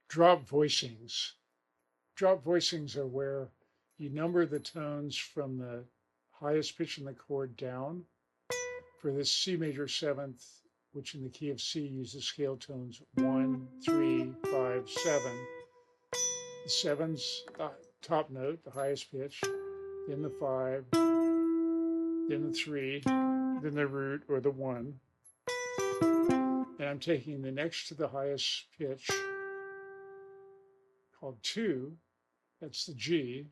Drop voicings. Drop voicings are where you number the tones from the highest pitch in the chord down. For this C major seventh, which in the key of C uses scale tones 1, 3, 5, 7. The seven's the top note, the highest pitch, then the 5, then the 3, then the root or the 1. And I'm taking the next to the highest pitch, called 2, that's the G,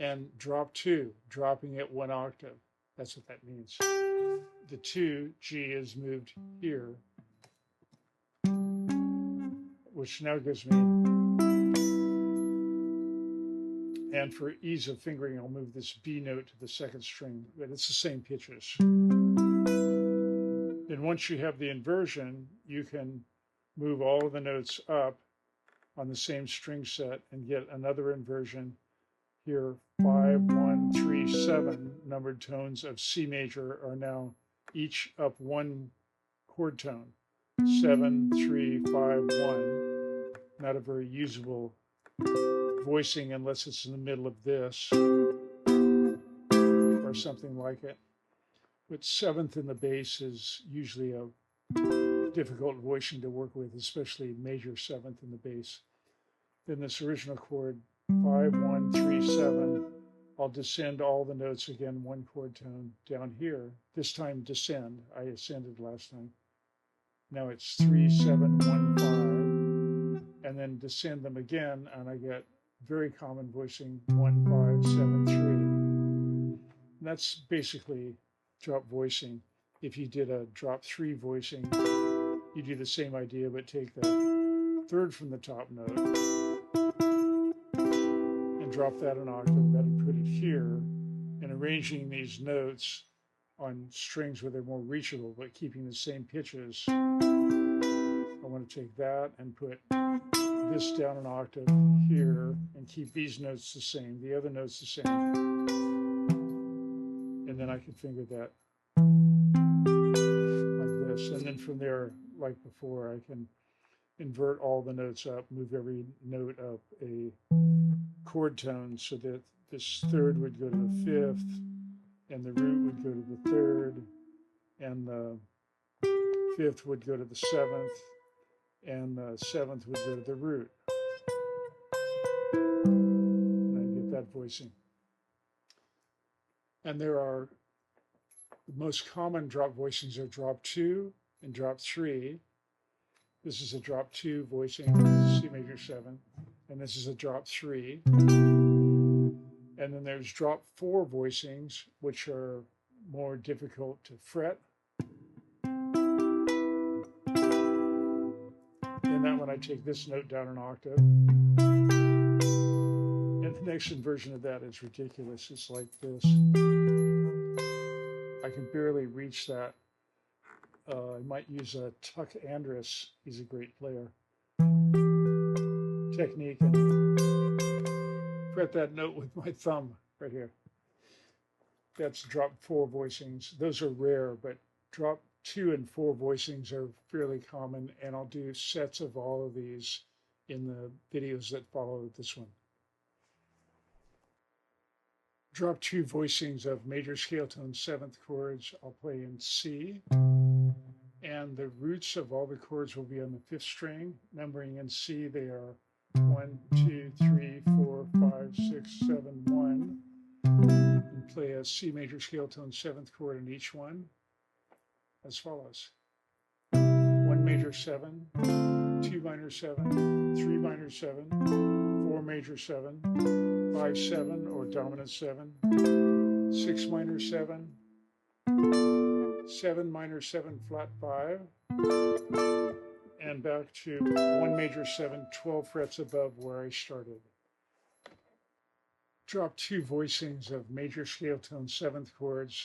and drop 2, dropping it 1 octave. That's what that means. The 2 G is moved here, which now gives me, and for ease of fingering, I'll move this B note to the second string, but it's the same pitches. Then once you have the inversion, you can move all of the notes up on the same string set and get another inversion. Here, 5, 1, 3, 7 numbered tones of C major are now each up 1 chord tone. 7, 3, 5, 1. Not a very usable voicing unless it's in the middle of this or something like it. But seventh in the bass is usually a difficult voicing to work with, especially major seventh in the bass. Then this original chord, 5, 1, 3, 7, I'll descend all the notes again, 1 chord tone down here. This time descend. I ascended last time. Now it's 3, 7, 1, 5, and then descend them again, and I get very common voicing 1, 5, 7, 3. And that's basically drop voicing. If you did a drop 3 voicing, you do the same idea, but take the third from the top note and drop that an octave, then put it here, and arranging these notes on strings where they're more reachable, but keeping the same pitches. I want to take that and put this down an octave here and keep these notes the same, the other notes the same. And then I can finger that like this. And then from there, like before, I can invert all the notes up, move every note up a chord tone so that this third would go to the fifth, and the root would go to the third, and the fifth would go to the seventh, and the seventh would go to the root. And I get that voicing. And there are, the most common drop voicings are drop 2 and drop 3. This is a drop 2 voicing, C major 7, and this is a drop 3. And then there's drop 4 voicings, which are more difficult to fret. In that one, I take this note down an octave. And the next inversion of that is ridiculous. It's like this. I can barely reach that. I might use a Tuck Andrus. He's a great player. Technique and fret that note with my thumb right here. That's drop 4 voicings. Those are rare, but drop 2 and 4 voicings are fairly common, and I'll do sets of all of these in the videos that follow this one. Drop 2 voicings of major scale tone 7th chords I'll play in C, and the roots of all the chords will be on the 5th string. Numbering in C, they are 1, 2, 3, 4, 5, 6, 7, 1. And play a C major scale tone 7th chord in each one as follows. 1 major 7, 2 minor 7, 3 minor 7, 4 major 7, 5, 7 or dominant 7, 6 minor 7, 7 minor 7 flat 5, and back to 1 major 7, 12 frets above where I started. Drop 2 voicings of major scale tone 7th chords.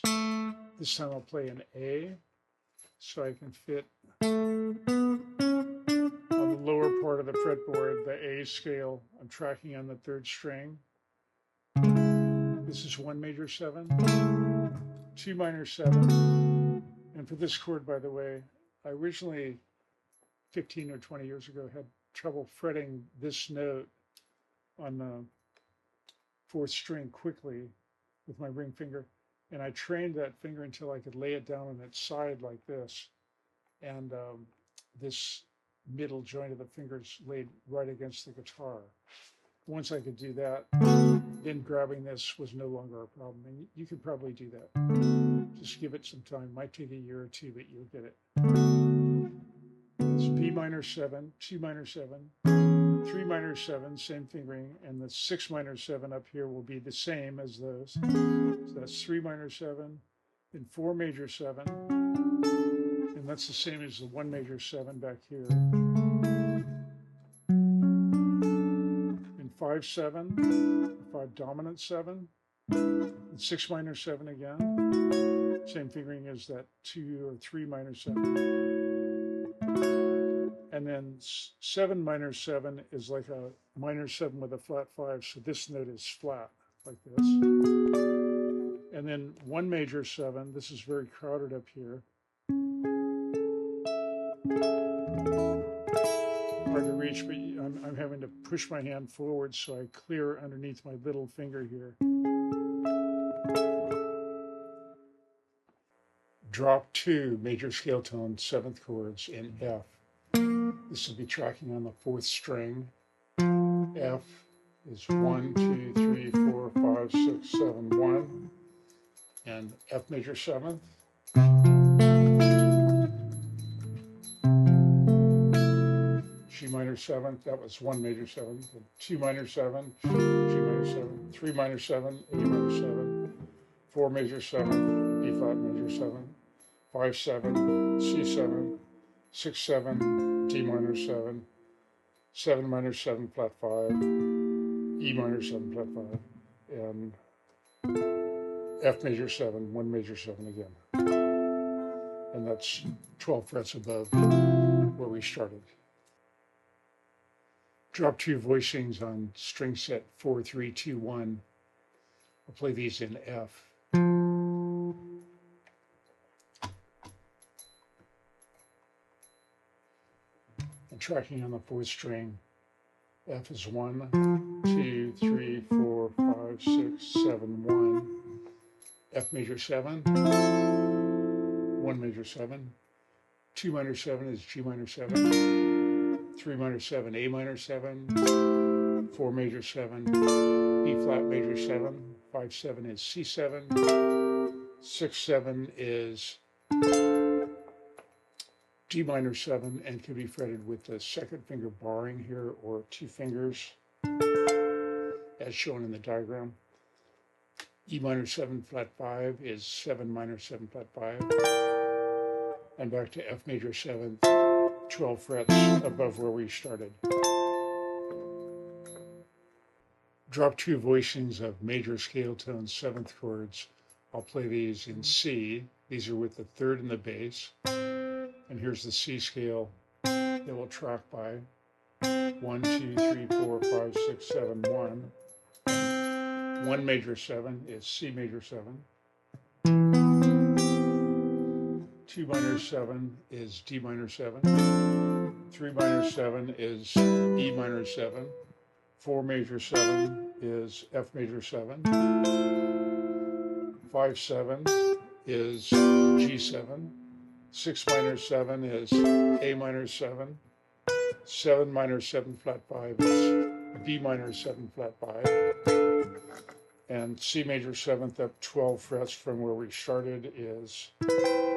This time I'll play an A, so I can fit on the lower part of the fretboard, the A scale. I'm tracking on the 3rd string. This is 1 major 7, 2 minor 7. And for this chord, by the way, I originally, 15 or 20 years ago, had trouble fretting this note on the fourth string quickly with my ring finger. And I trained that finger until I could lay it down on its side like this. And this middle joint of the fingers laid right against the guitar. Once I could do that, then grabbing this was no longer a problem. And you could probably do that. Just give it some time. Might take a year or two, but you'll get it. It's B minor 7, 2 minor 7, 3 minor 7, same fingering, and the 6 minor 7 up here will be the same as those. So that's 3 minor 7, then 4 major 7, and that's the same as the 1 major 7 back here. And 5 7, 5 dominant 7, and 6 minor 7 again. Same fingering as that 2 or 3 minor 7. And then 7 minor 7 is like a minor 7 with a flat 5, so this note is flat, like this. And then 1 major 7, this is very crowded up here. Hard to reach, but I'm having to push my hand forward so I clear underneath my little finger here. Drop 2 major scale tone 7th chords in F. This will be tracking on the 4th string. F is 1, 2, 3, 4, 5, 6, 7, 1. And F major 7th. G minor 7th, that was 1 major 7th. 2 minor 7, G minor 7, 3 minor 7, A minor 7, 4 major 7, B flat major 7, 5 7, C 7, 6 7, D minor 7, 7 minor 7 flat 5, E minor 7 flat 5, and F major 7, 1 major 7 again. And that's 12 frets above where we started. Drop 2 voicings on string set 4, 3, 2, 1. I'll play these in F. And tracking on the 4th string, F is 1, 2, 3, 4, 5, 6, 7, 1. F major 7, 1 major 7, 2 minor 7 is G minor 7, 3 minor 7, A minor 7, 4 major 7, B flat major 7, 5 7 is C 7, 6 7 is D minor 7 and can be fretted with the 2nd finger barring here or 2 fingers as shown in the diagram. E minor 7 flat 5 is 7 minor 7 flat 5. And back to F major 7, 12 frets above where we started. Drop 2 voicings of major scale tone 7th chords. I'll play these in C. These are with the 3rd and the bass. And here's the C scale that will track by 1, 2, 3, 4, 5, 6, 7, 1. 1 major 7 is C major 7. 2 minor 7 is D minor 7. 3 minor 7 is E minor 7. 4 major 7 is F major 7. 5 7 is G 7. 6 minor 7 is A minor 7. 7 minor 7 flat 5 is B minor 7 flat 5. And C major 7th up 12 frets from where we started is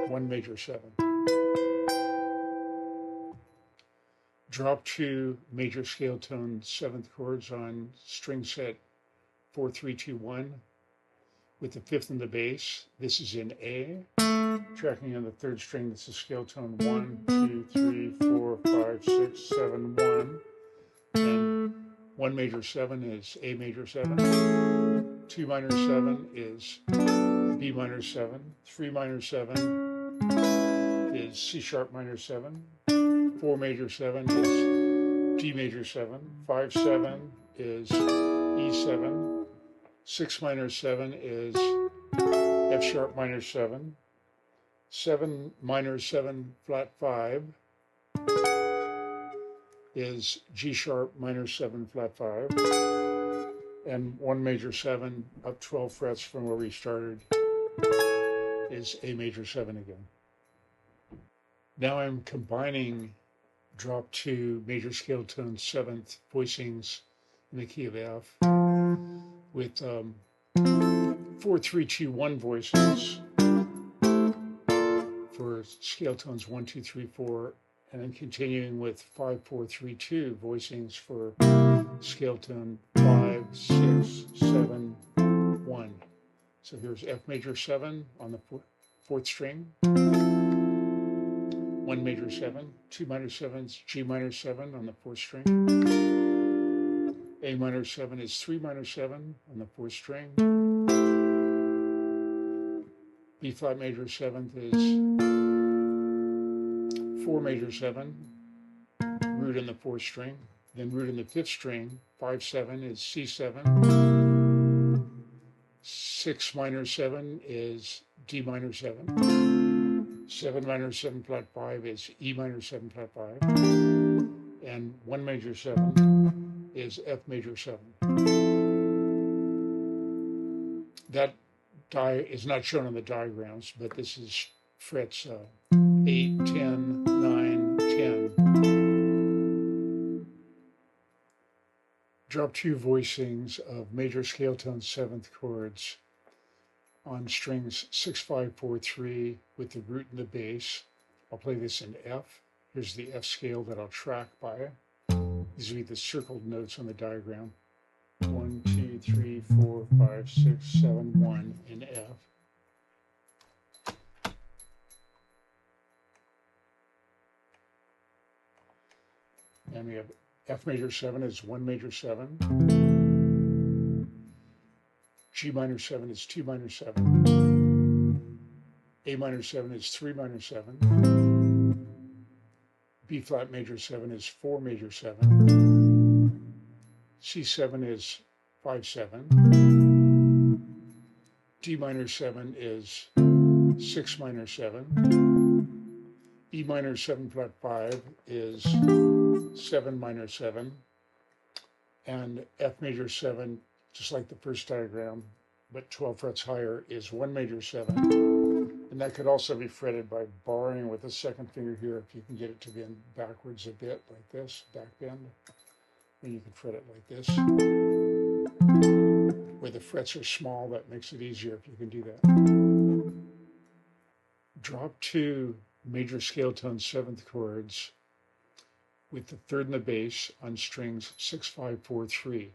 1 major 7. Drop 2 major scale tone 7th chords on string set 4, 3, 2, 1 with the 5th and the bass. This is in A. Tracking on the 3rd string, this is scale tone 1, 2, 3, 4, 5, 6, 7, 1. And 1 major 7 is A major 7. 2 minor 7 is B minor 7. 3 minor 7 is C sharp minor 7. 4 major 7 is D major 7. 5 7 is E 7. 6 minor 7 is F sharp minor 7. 7 minor 7 flat 5. is G sharp minor 7 flat 5, and 1 major 7 up 12 frets from where we started is A major 7 again. Now I'm combining drop 2 major scale tone 7th voicings in the key of F with 4 3 2 1 voicings for scale tones 1 2 3 4, and then continuing with 5 4 3 2 voicings for scale tone 5 6 7 1. So here's F major 7 on the fourth string, 1 major 7, 2 minor 7s, G minor 7 on the fourth string, A minor 7 is 3 minor 7 on the fourth string, B flat major 7th is 4 major 7, root in the fourth string, then root in the fifth string, 5 7 is C7, 6 minor 7 is D minor 7, 7 minor 7 flat 5 is E minor 7 flat 5, and 1 major 7 is F major 7. That is not shown on the diagrams, but this is frets 8, 10, 9, 10. Drop 2 voicings of major scale tone 7th chords on strings 6, 5, 4, 3 with the root and the bass. I'll play this in F. Here's the F scale that I'll track by. These will be the circled notes on the diagram. 1, 2, 3, 4, 5, 6, 7, 1 in F. And we have F major 7 is 1 major 7. G minor 7 is 2 minor 7. A minor 7 is 3 minor 7. B flat major 7 is 4 major 7. C7 is 5 7. D minor 7 is 6 minor 7. E minor 7 flat 5 is 7 minor 7, and F major 7, just like the first diagram, but 12 frets higher, is 1 major 7, and that could also be fretted by barring with the second finger here. If you can get it to bend backwards a bit like this, back bend, then you can fret it like this. Where the frets are small, that makes it easier if you can do that. Drop 2 major scale tone 7th chords with the third and the bass on strings 6, 5, 4, 3.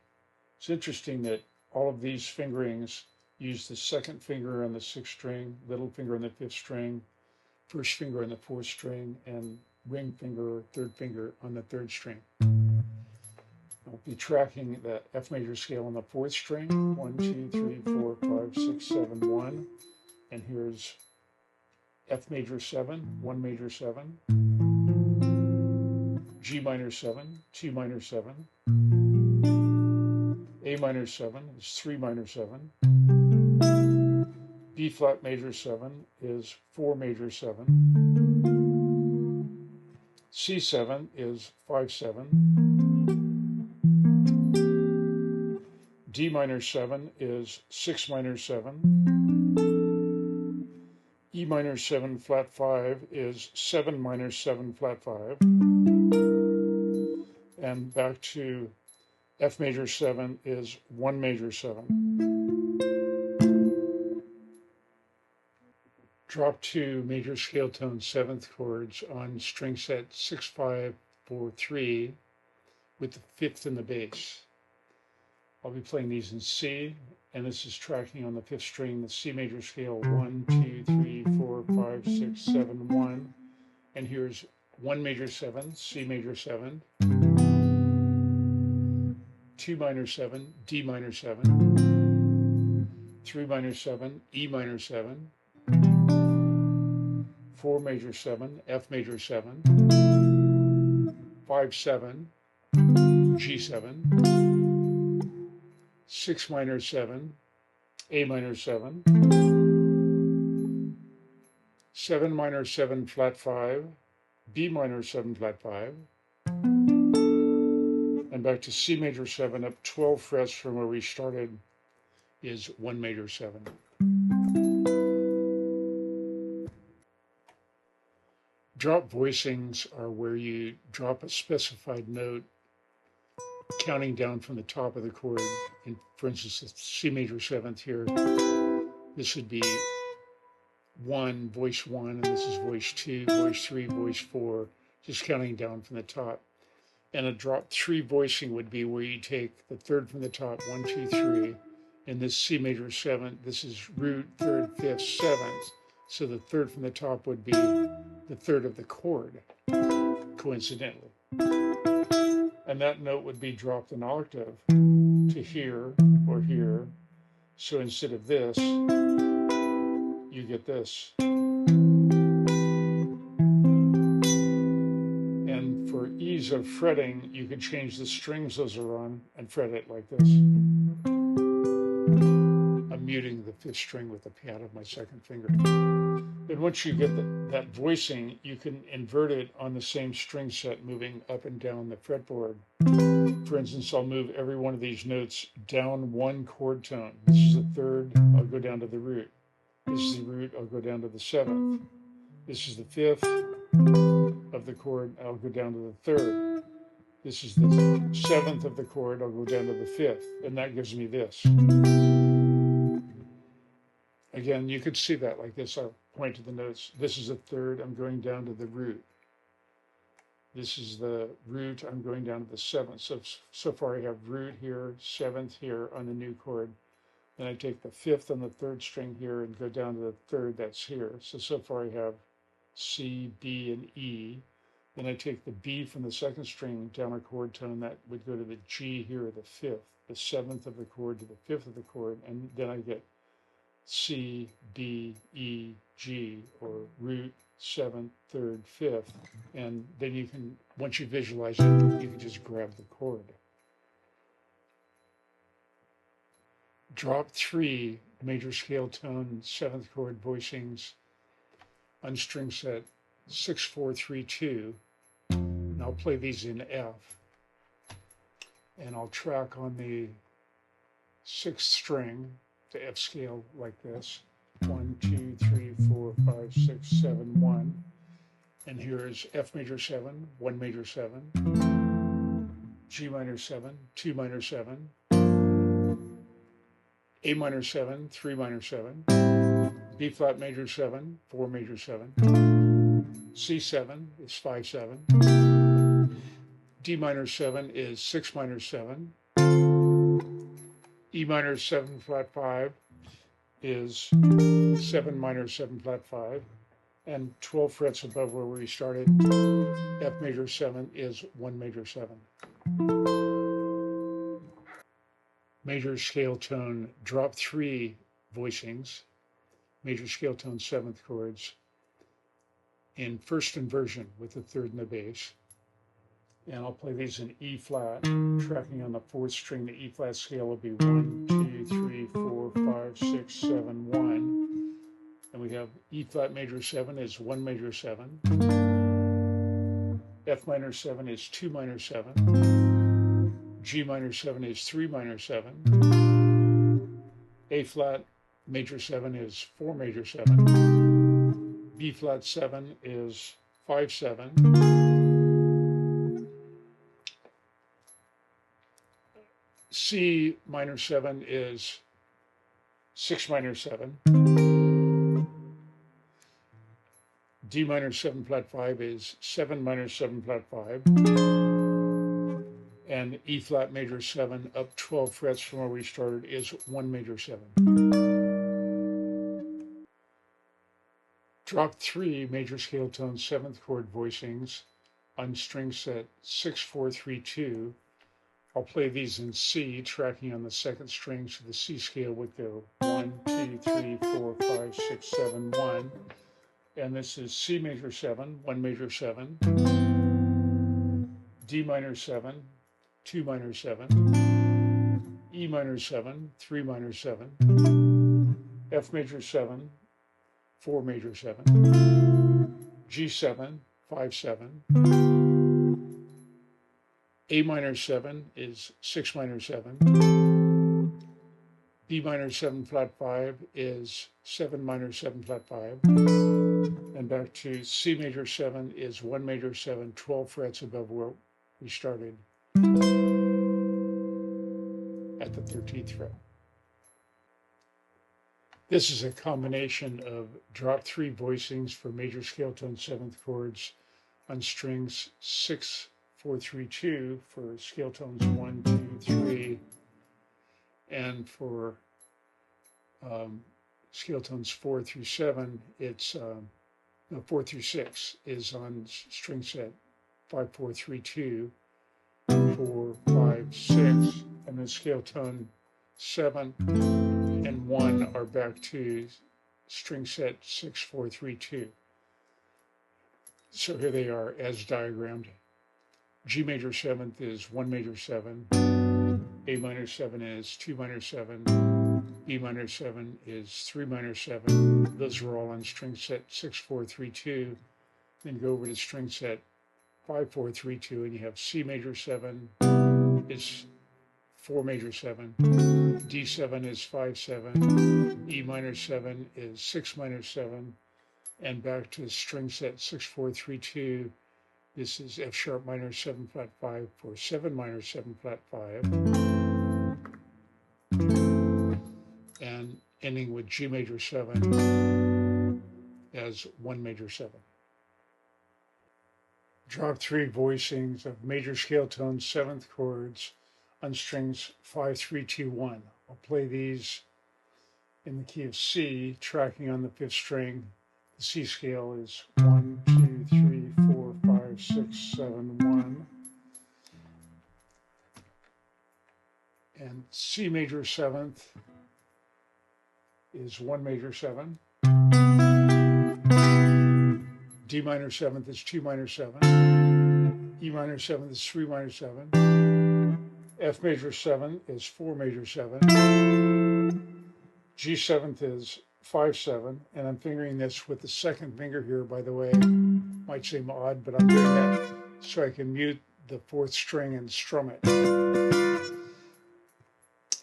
It's interesting that all of these fingerings use the second finger on the 6th string, little finger on the 5th string, first finger on the 4th string, and ring finger or third finger on the 3rd string. I'll be tracking the F major scale on the 4th string, 1, 2, 3, 4, 5, 6, 7, 1, and here's F major 7, 1 major 7, G minor 7, 2 minor 7, A minor 7 is 3 minor 7, B flat major 7 is 4 major 7, C7 is 5 7, D minor 7 is 6 minor 7, E minor 7 flat 5 is 7 minor 7 flat 5, and back to F major 7 is 1 major 7. Drop 2 major scale tone 7th chords on string set 6, 5, 4, 3 with the 5th in the bass. I'll be playing these in C, and this is tracking on the 5th string, the C major scale 1, 2, 3, 4, 5, 6, 7, 1. And here's 1 major 7, C major 7, 2 minor 7, D minor 7, 3 minor 7, E minor 7, 4 major 7, F major 7, 5 7, G7, 6 minor 7, A minor 7, 7 minor 7 flat 5, B minor 7 flat 5, and back to C major 7 up 12 frets from where we started is 1 major 7. Drop voicings are where you drop a specified note counting down from the top of the chord. And for instance, the C major 7th here, this would be 1, voice 1, and this is voice 2, voice 3, voice 4, just counting down from the top. And a drop 3 voicing would be where you take the third from the top, 1, 2, 3, and this C major 7, this is root, third, fifth, seventh. So the third from the top would be the third of the chord, coincidentally. And that note would be dropped an octave to here or here. So instead of this, you get this. And for ease of fretting, you could change the strings those are on and fret it like this. I'm muting the fifth string with the pad of my second finger. Then once you get that voicing, you can invert it on the same string set, moving up and down the fretboard. For instance, I'll move every one of these notes down 1 chord tone. This is the third, I'll go down to the root. This is the root, I'll go down to the 7th. This is the 5th of the chord, I'll go down to the 3rd. This is the 7th of the chord, I'll go down to the 5th. And that gives me this. Again, you could see that like this. I'll point to the notes. This is the 3rd, I'm going down to the root. This is the root, I'm going down to the 7th. So far I have root here, 7th here on the new chord. Then I take the 5th on the 3rd string here and go down to the 3rd, that's here. So far I have C, B, and E. Then I take the B from the 2nd string down a chord tone, that would go to the G here, the 5th, the 7th of the chord to the 5th of the chord, and then I get C, B, E, G, or root, 7th, 3rd, 5th, and then you can, once you visualize it, you can just grab the chord. Drop 3 major scale tone 7th chord voicings on string set 6, 4, 3, 2, and I'll play these in F, and I'll track on the 6th string, the F scale like this, 1, 2, 3, 4, 5, 6, 7, 1, and here's F major 7, 1 major 7, G minor 7, 2 minor 7, A minor 7, 3 minor 7, B flat major 7, 4 major 7, C7 is 5, 7, D minor 7 is 6 minor 7, E minor 7 flat 5 is 7 minor 7 flat 5, and 12 frets above where we started, F major 7 is 1 major 7. Major scale tone drop 3 voicings, major scale tone 7th chords in first inversion with the 3rd and the bass. And I'll play these in E flat, tracking on the 4th string. The E flat scale will be 1, 2, 3, 4, 5, 6, 7, 1. And we have E flat major 7 is 1 major 7. F minor 7 is 2 minor 7. G minor 7 is 3 minor 7. A flat major 7 is 4 major 7. B flat 7 is 5, 7. C minor 7 is 6 minor 7. D minor 7 flat 5 is 7 minor 7 flat 5. And E flat major 7 up 12 frets from where we started is 1 major 7. Drop 3 major scale tone 7th chord voicings on string set 6, 4, 3, 2. I'll play these in C, tracking on the 2nd string, so the C scale would go 1, 2, 3, 4, 5, 6, 7, 1. And this is C major 7, 1 major 7. D minor 7, 2 minor 7. E minor 7, 3 minor 7. F major 7, 4 major 7. G7, 5, 7. A minor 7 is 6 minor 7. B minor 7 flat 5 is 7 minor 7 flat 5. And back to C major 7 is 1 major 7, 12 frets above where we started at the 13th fret. This is a combination of drop 3 voicings for major scale tone 7th chords on strings 6, 4, 3, 2 for scale tones 1, 2, 3, and for scale tones 4 through 7, it's 4 through 6 is on string set 5, 4, 3, 2, 4, 5, 6, and then scale tone 7 and 1 are back to string set 6, 4, 3, 2. So here they are as diagrammed. G major 7th is 1 major 7, A minor 7 is 2 minor 7, B minor 7 is 3 minor 7. Those are all on string set 6, 4, 3, 2. Then go over to string set 5, 4, 3, 2, and you have C major 7 is 4 major 7, D7 is 5, 7, E minor 7 is 6 minor 7, and back to string set 6, 4, 3, 2. This is F sharp minor 7 flat 5 for 7 minor 7 flat 5. And ending with G major 7 as 1 major 7. Drop 3 voicings of major scale tone 7th chords on strings 5, 3, 2, 1. I'll play these in the key of C, tracking on the 5th string. The C scale is 1, 2, 3, 4, 5, 6, 7, 1. And C major 7th is 1 major 7. D minor 7th is 2 minor 7. E minor 7th is 3 minor 7. F major 7 is 4 major 7. G 7th is 5, 7. And I'm fingering this with the second finger here, by the way. Might seem odd, but I'm doing that so I can mute the 4th string and strum it.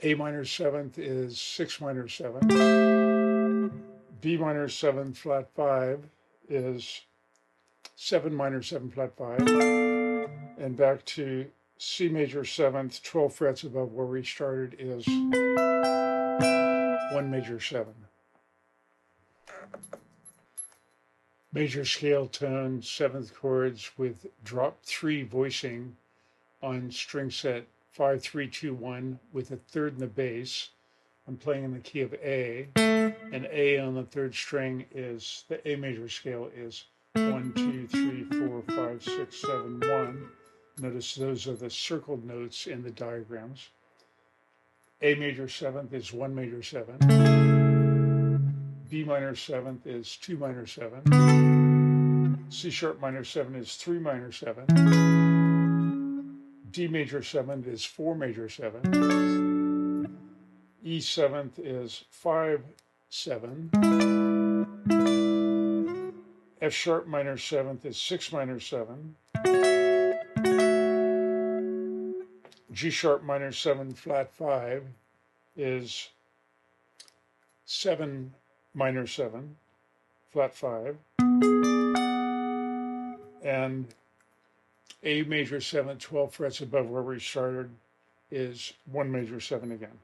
A minor 7th is 6 minor 7. B minor 7 flat 5 is 7 minor 7 flat 5. And back to C major 7th, 12 frets above where we started is 1 major 7. Major scale tone 7th chords with drop 3 voicing on string set 5, 3, 2, 1 with a 3rd in the bass. I'm playing in the key of A, and A on the 3rd string is, the A major scale is 1, 2, 3, 4, 5, 6, 7, 1. Notice those are the circled notes in the diagrams. A major 7th is 1 major 7. B minor 7th is 2 minor 7. C sharp minor 7 is 3 minor 7. D major 7th is 4 major 7. E 7th is 5, 7. F sharp minor 7th is 6 minor 7. G sharp minor 7 flat 5 is 7 minor 7 flat 5. And A major 7, 12 frets above where we started is 1 major 7 again.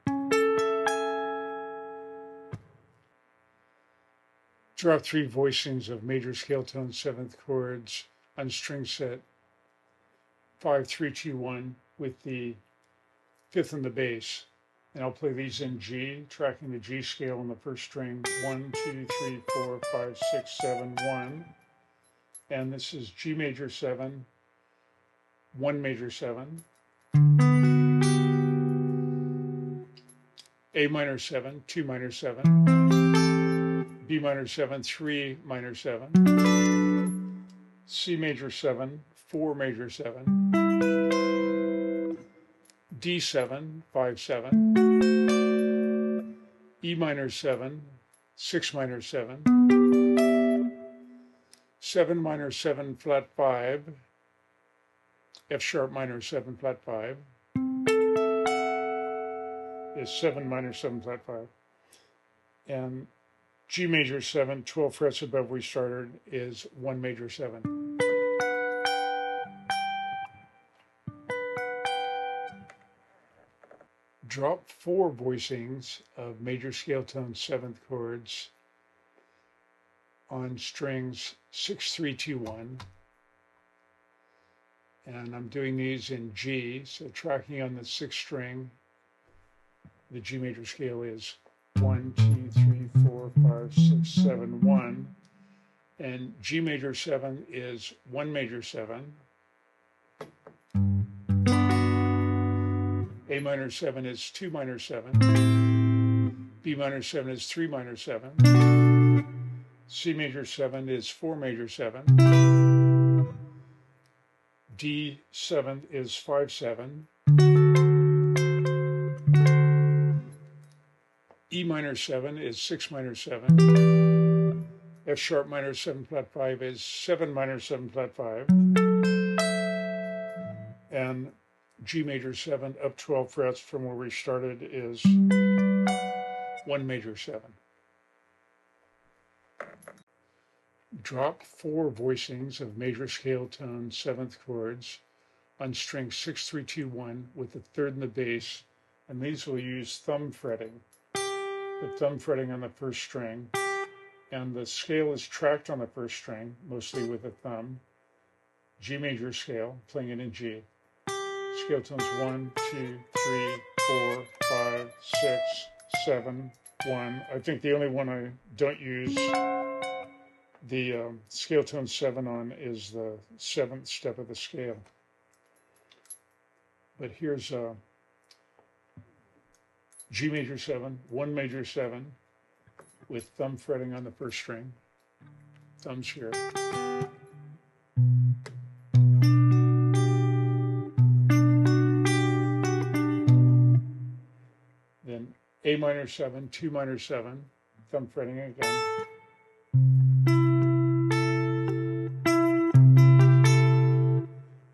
Drop 3 voicings of major scale tone 7th chords on string set 5, 3, 2, 1 with the 5th in the bass. And I'll play these in G, tracking the G scale on the 1st string, 1, 2, 3, 4, 5, 6, 7, 1. And this is G major 7, 1 major 7. A minor 7, 2 minor 7. B minor 7, 3 minor 7. C major 7, 4 major 7. D7, 5, 7. E minor 7, 6 minor 7. 7 minor 7 flat 5. F sharp minor 7 flat 5 is 7 minor 7 flat 5. And G major 7, 12 frets above we started, is 1 major 7. Drop 4 voicings of major scale tone 7th chords on strings 6, 3, 2, 1. And I'm doing these in G, so tracking on the 6th string, the G major scale is 1, 2, 3, 4, 5, 6, 7, 1. And G major 7 is 1 major 7. A minor 7 is 2 minor 7. B minor 7 is 3 minor 7. C major 7 is 4 major 7. D 7 is 5 7. E minor 7 is 6 minor 7. F sharp minor 7 flat 5 is 7 minor 7 flat 5. And G major 7 up 12 frets from where we started is 1 major 7. Drop 4 voicings of major scale tone 7th chords on string 6, 3, 2, 1 with the 3rd in the bass, and these will use thumb fretting. The thumb fretting on the 1st string, and the scale is tracked on the 1st string, mostly with a thumb. G major scale, playing it in G. Scale tones 1, 2, 3, 4, 5, 6, 7, 1. I think the only one I don't use the scale tone 7 on is the 7th step of the scale. But here's G major 7, 1 major 7, with thumb fretting on the 1st string. Thumbs here. Then A minor 7, 2 minor 7, thumb fretting again.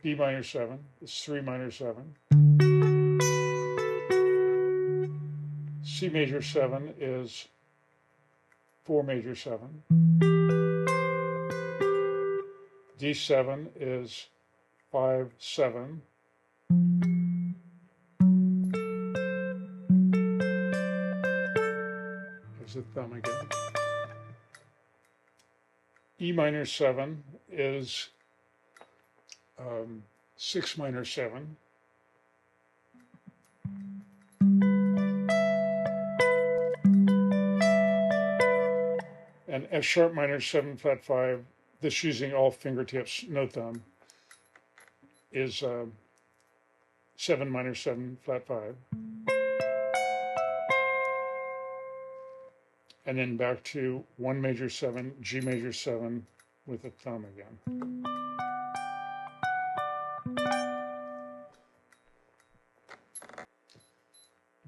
B minor 7 is 3 minor 7. C major 7 is 4 major 7. D7 is 5 7. There's the thumb again. E minor 7 is 6 minor 7. And F sharp minor 7 flat 5, this using all fingertips, no thumb, is 7 minor 7 flat 5. And then back to 1 major 7, G major 7 with a thumb again.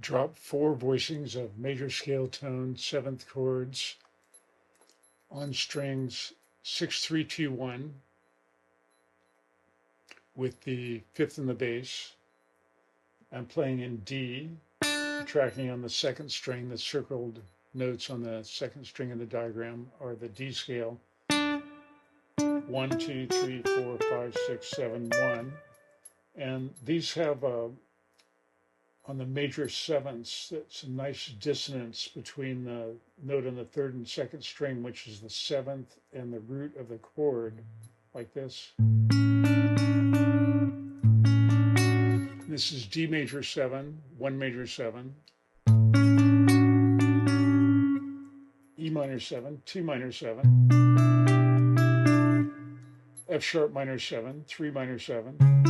Drop 4 voicings of major scale tone 7th chords on strings 6, 3, 2, 1 with the 5th in the bass. I'm playing in D, tracking on the 2nd string. The circled notes on the 2nd string in the diagram are the D scale. 1, 2, 3, 4, 5, 6, 7, 1. And these have on the major 7ths, that's a nice dissonance between the note on the 3rd and 2nd string, which is the 7th, and the root of the chord, like this. This is D major 7, 1 major 7. E minor 7, 2 minor 7. F sharp minor 7, 3 minor 7.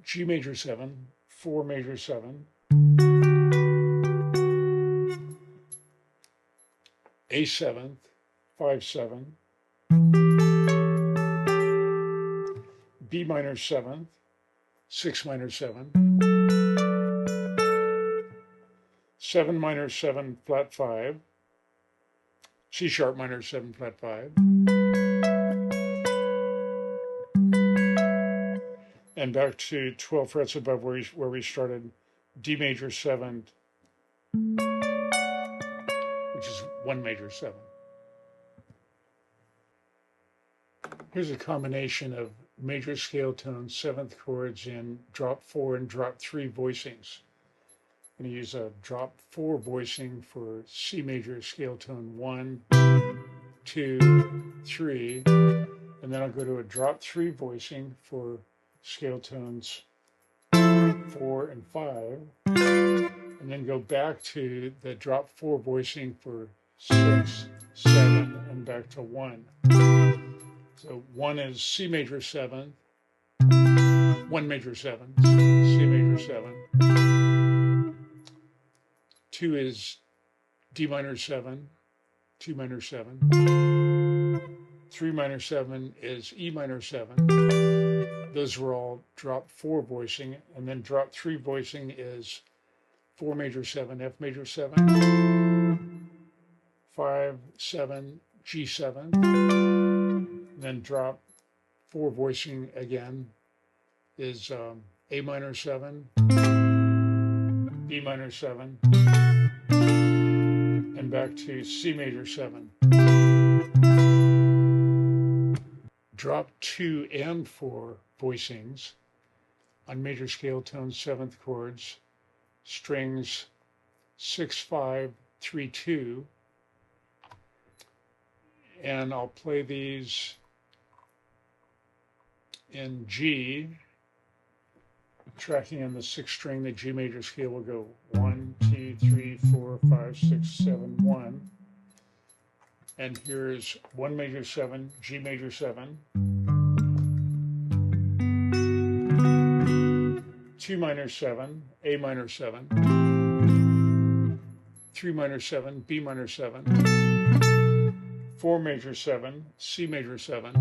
G major 7, 4 major 7. A 7th, 5 7. B minor 7th, 6 minor 7. 7 minor 7 flat 5. C sharp minor 7 flat 5. and back to 12 frets above where we started, D major 7, which is 1 major 7. Here's a combination of major scale tones, 7th chords in drop 4 and drop 3 voicings. I'm going to use a drop 4 voicing for C major scale tone 1, 2, 3, and then I'll go to a drop 3 voicing for scale tones 4 and 5, and then go back to the drop 4 voicing for 6, 7, and back to 1. So 1 is C major 7, 1 major 7, C major 7. 2 is D minor 7, 2 minor 7. 3 minor 7 is E minor 7. Those were all drop 4 voicing, and then drop 3 voicing is 4 major 7, F major 7, 5, 7, G7, and then drop 4 voicing again is A minor 7, B minor 7, and back to C major 7. Drop 2 and 4 voicings on major scale tone 7th chords, strings 6, 5, 3, 2, and I'll play these in G, tracking on the 6th string. The G major scale will go 1, 2, 3, 4, 5, 6, 7, 1. And here's 1 major 7, G major 7, 2 minor 7, A minor 7, 3 minor 7, B minor 7, 4 major 7, C major 7,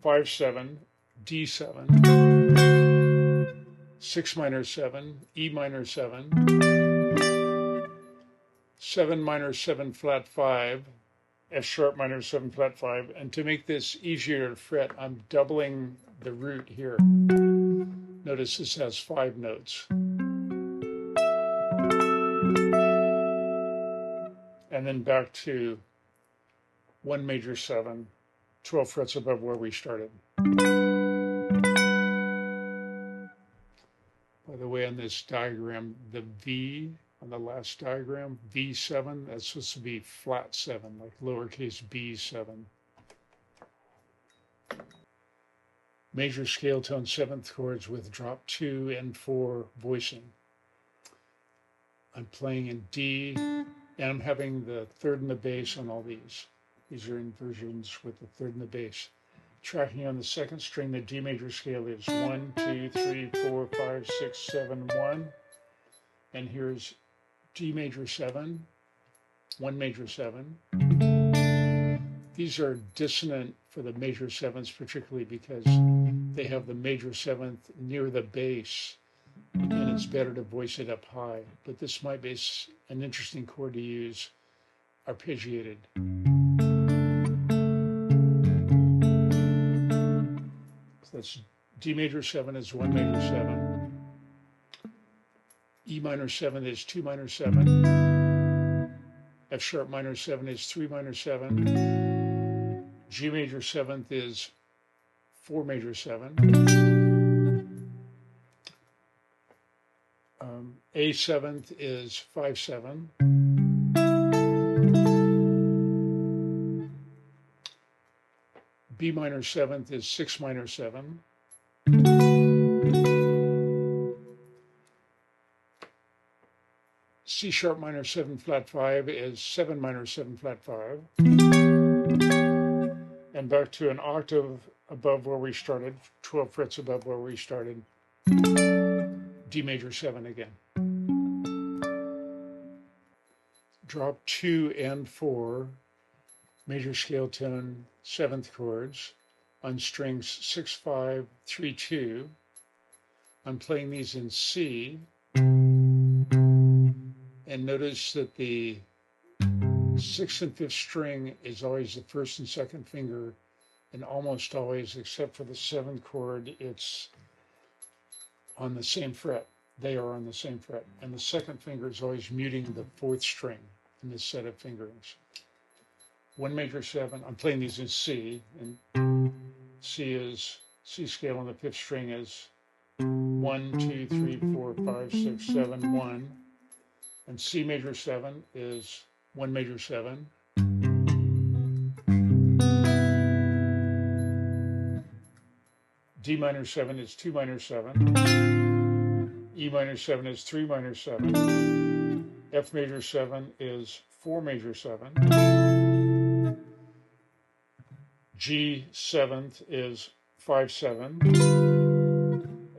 5, 7, D 7, 6 minor 7, E minor 7, 7 minor 7 flat 5, F sharp minor 7 flat 5, and to make this easier to fret, I'm doubling the root here. Notice this has 5 notes. And then back to 1 major 7, 12 frets above where we started. By the way, on this diagram, the V on the last diagram, V7, that's supposed to be flat 7, like lowercase b7. Major scale tone 7th chords with drop 2 and 4 voicing. I'm playing in D, and I'm having the 3rd and the bass on all these. These are inversions with the 3rd and the bass. Tracking on the 2nd string, the D major scale is 1, 2, 3, 4, 5, 6, 7, 1. And here's D major 7, 1 major 7. These are dissonant for the major 7ths, particularly because they have the major 7th near the bass, and it's better to voice it up high. But this might be an interesting chord to use arpeggiated. So that's D major 7 is 1 major 7. E minor 7 is 2 minor 7. F sharp minor 7 is 3 minor 7. G major 7th is 4 major 7. A 7th is 5 7. B minor 7th is 6 minor 7. C sharp minor 7 flat 5 is 7 minor 7 flat 5. And back to an octave above where we started, 12 frets above where we started, D major 7 again. Drop 2 and 4 major scale tone 7th chords on strings 6, 5, 3, 2. I'm playing these in C. And notice that the 6th and 5th string is always the 1st and 2nd finger, and almost always, except for the seventh chord, it's on the same fret. They are on the same fret. And the second finger is always muting the fourth string in this set of fingerings. One major seven, I'm playing these in C, and C scale on the fifth string is 1, 2, 3, 4, 5, 6, 7, 1. And C major 7 is 1 major 7. D minor 7 is 2 minor 7. E minor 7 is 3 minor 7. F major 7 is 4 major 7. G 7th is 5 7.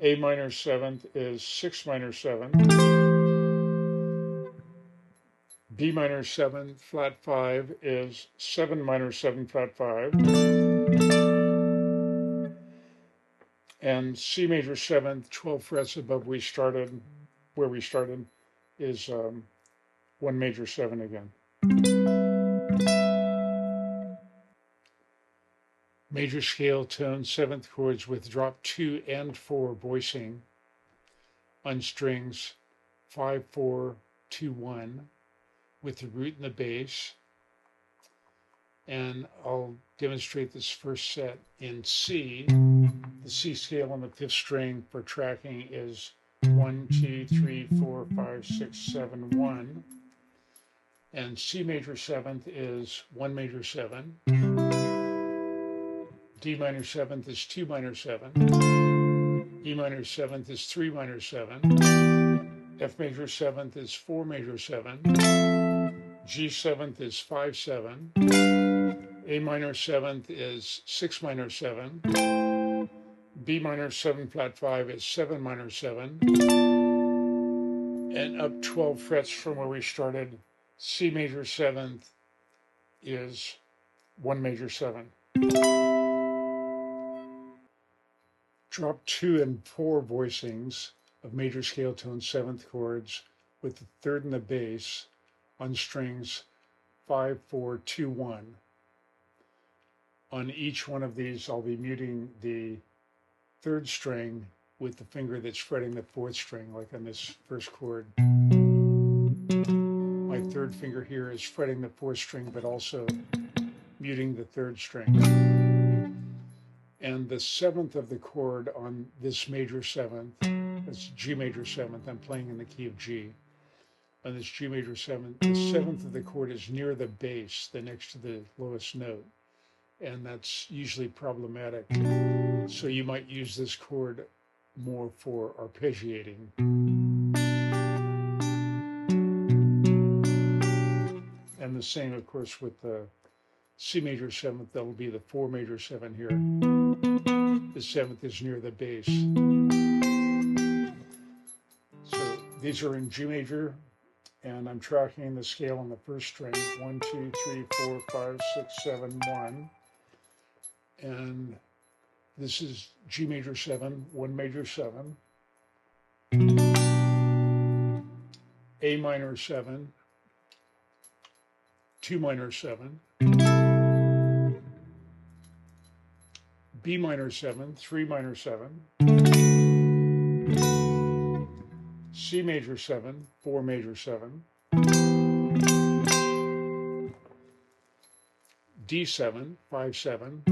A minor 7th is 6 minor 7. B minor 7 flat 5 is 7 minor 7 flat 5. And C major 7th, 12 frets above where we started, is 1 major 7 again. Major scale tone 7th chords with drop 2 and 4 voicing on strings 5, 4, 2, 1 with the root and the bass. And I'll demonstrate this first set in C. The C scale on the fifth string for tracking is 1, 2, 3, 4, 5, 6, 7, 1. And C major 7th is 1 major 7. D minor 7th is 2 minor 7. E minor 7th is 3 minor 7. F major 7th is 4 major 7. G 7th is 5 7. A minor 7th is 6 minor 7. B minor 7 flat 5 is 7 minor 7. And up 12 frets from where we started, C major 7th is 1 major 7. Drop 2 and 4 voicings of major scale tone 7th chords with the third and the bass on strings 5, 4, 2, 1. On each one of these, I'll be muting the third string with the finger that's fretting the fourth string, like on this first chord. My third finger here is fretting the fourth string, but also muting the third string. And the seventh of the chord on this major 7th, that's G major 7th, I'm playing in the key of G. On this G major 7th, the 7th of the chord is near the bass, the next to the lowest note. And that's usually problematic. So you might use this chord more for arpeggiating. And the same, of course, with the C major 7th, that will be the 4 major 7 here. The 7th is near the bass. So these are in G major, and I'm tracking the scale on the first string, 1, 2, 3, 4, 5, 6, 7, 1. And this is G major 7, 1 major 7. A minor 7, 2 minor 7. B minor 7, 3 minor 7. C major 7, 4 major 7. D7, 5 7.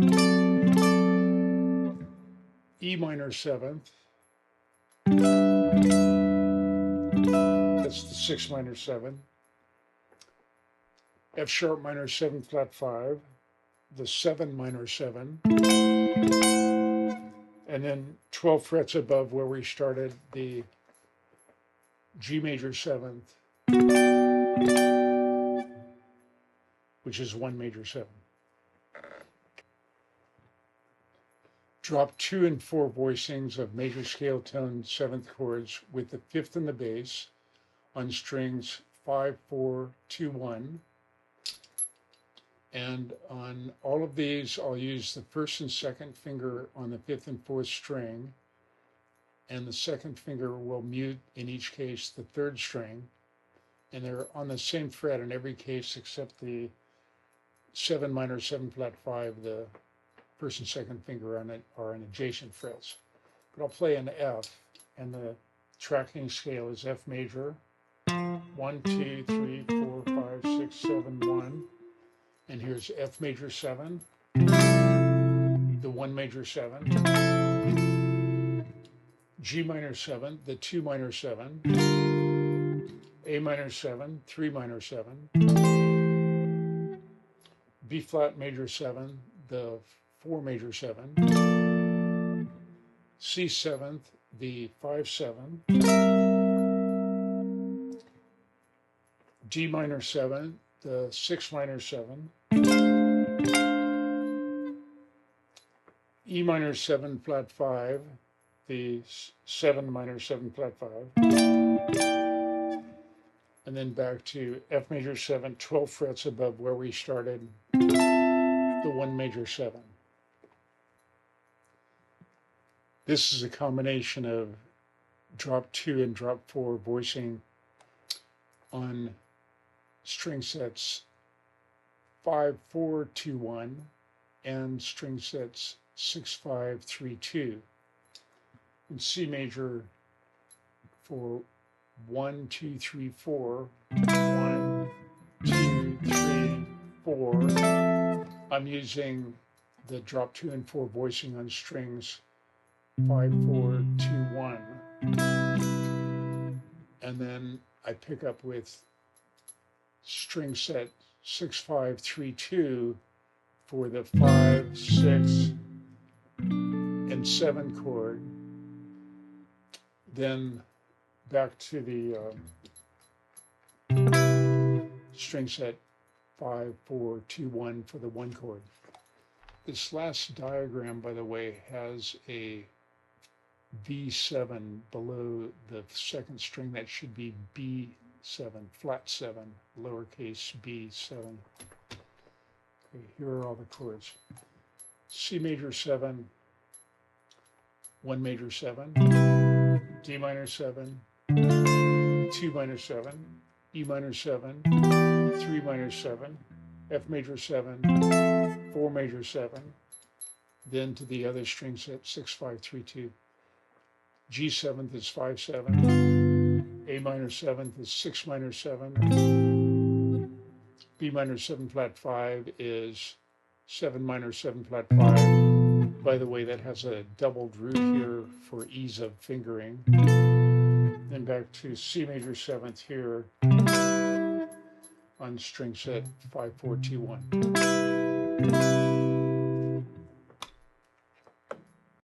E minor 7th. That's the 6 minor 7. F sharp minor 7 flat 5. The 7 minor 7. And then 12 frets above where we started, the G major 7th, which is 1 major 7. Drop 2 and 4 voicings of major scale tone 7th chords with the fifth and the bass on strings 5, 4, 2, 1. And on all of these, I'll use the first and second finger on the fifth and fourth string, and the second finger will mute, in each case, the third string. And they're on the same fret in every case except the 7 minor 7 flat 5, the first and second finger on it are in adjacent frets. But I'll play an F, and the tracking scale is F major, 1, 2, 3, 4, 5, 6, 7, 1. And here's F major 7, the 1 major 7, G minor 7, the 2 minor 7, A minor 7, 3 minor 7, B flat major 7, the 4 major 7, C 7th, the 5 7, D minor 7, the 6 minor 7, E minor 7 flat 5, the 7 minor 7 flat 5, and then back to F major 7, 12 frets above where we started, the 1 major 7. This is a combination of drop 2 and drop 4 voicing on string sets 5, 4, 2, 1 and string sets 6, 5, 3, 2. In C major for 1, 2, 3, 4, 1, 2, 3, 4. I'm using the drop 2 and 4 voicing on strings 5, 4, 2, 1. And then I pick up with string set 6, 5, 3, 2 for the 5, 6, and 7 chord. Then back to the string set 5, 4, 2, 1 for the 1 chord. This last diagram, by the way, has a B7 below the second string. That should be B7, flat 7, lowercase b7. Okay, here are all the chords. C major 7, 1 major 7, D minor 7, 2 minor 7, E minor 7, 3 minor 7, F major 7, 4 major 7, then to the other string set 6, 5, 3, 2. G 7th is 5, 7, A minor 7th is 6 minor 7, B minor 7 flat 5 is 7 minor 7 flat 5. By the way, that has a doubled root here for ease of fingering. Then back to C major 7th here on string set 5, 4, 2, 1.